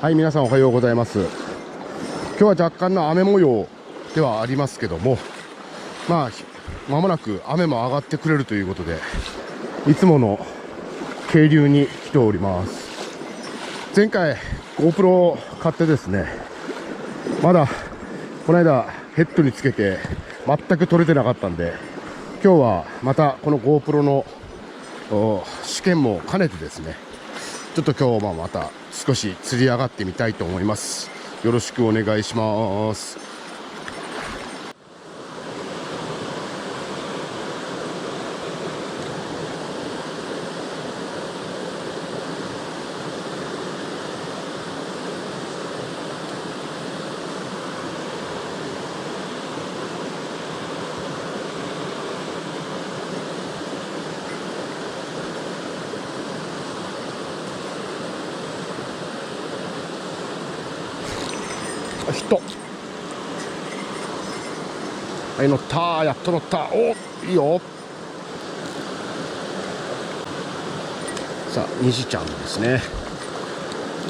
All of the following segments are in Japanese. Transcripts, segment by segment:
はい、皆さんおはようございます。今日は若干の雨模様ではありますけども、まもなく雨も上がってくれるということで、いつもの渓流に来ております。前回 GoPro を買ってですね、まだこの間ヘッドにつけて全く撮れてなかったんで、今日はまたこの GoPro の試験も兼ねてですね、ちょっと今日もまた少し釣り上がってみたいと思います。よろしくお願いします。ヒット。はい、乗った。やっと乗った。お、いいよ。さあ、虹ちゃんですね。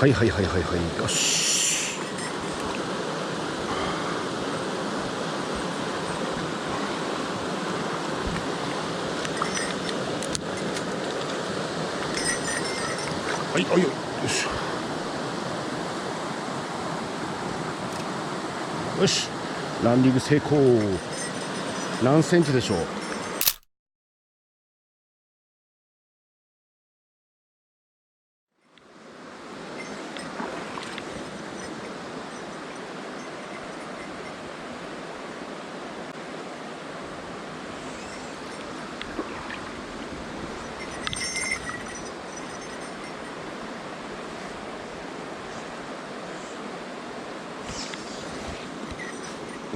はいはいはいはいはい。よし。はいはいよし。よし、ランディング成功。何センチでしょう。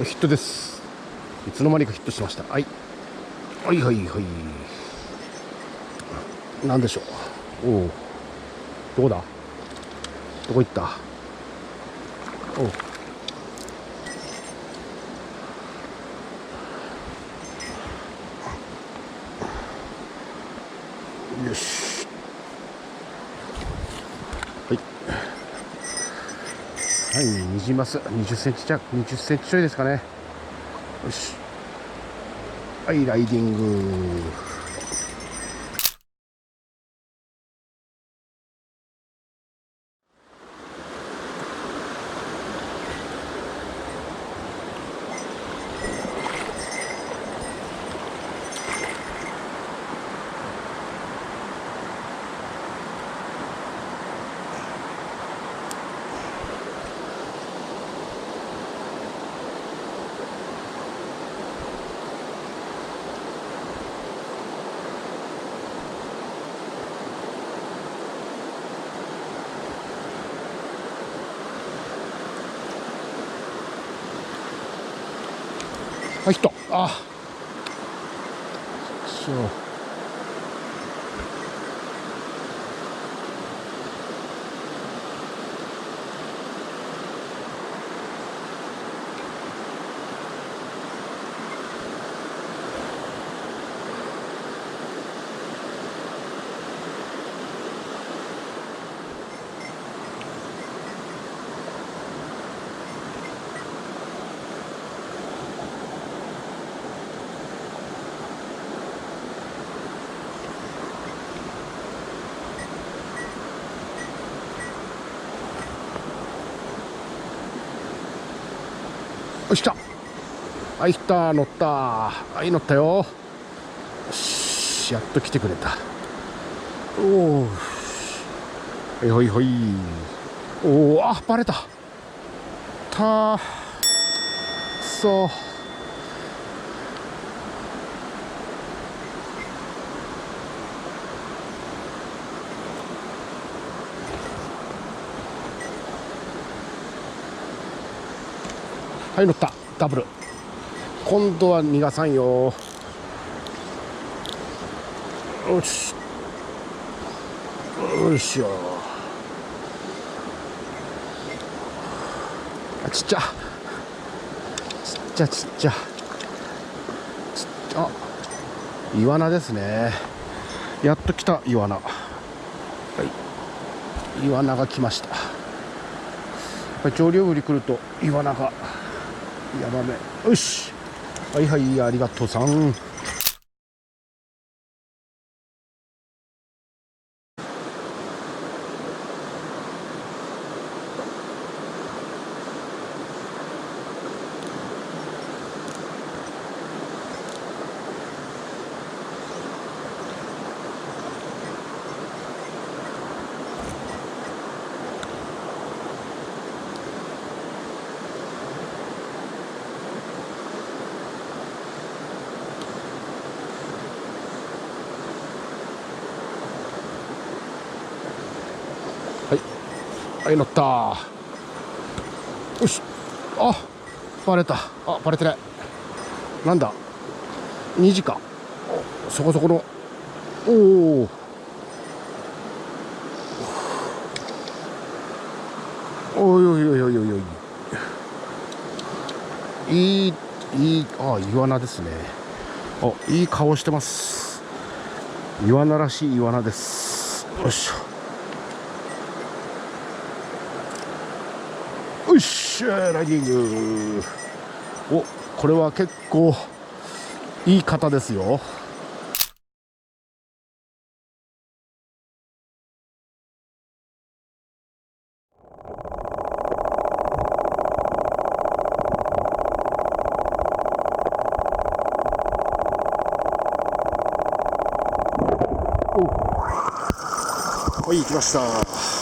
ヒットです。いつの間にかヒットしました。はいはいはいはい。何でしょう。おお、どこだ、どこ行った。おう、よし。はいはい、ニジマス20センチ弱、20センチちょいですかね。よし。はい、ライディング。はい、ヒット。あ、そう。よし、来た。はい、来た。乗った。はい、乗ったよ。よし、やっと来てくれた。おお、はいはいはい。おお、あ、バレた。たそう。はい、乗った。ダブル。今度は逃がさんよ。よし。よしよ。あ、ちっちゃ。ちっちゃちっちゃ。あ、イワナですね。やっと来たイワナ。はい。イワナが来ました。ぱり潮流売り来るとイワナがヤバめ。よし、はいはい、ありがとうさん。はい、乗った。よし、あ、バレた。あ、バレてない。なんだ、2時か。そこそこの、おお、おいおいおいおいおいおい、いい、あ、イワナですね。あ、いい顔してます。イワナらしいイワナです。よいしょ。よっしゃ、ライディング。お、これは結構いい方ですよ。はい、行きました。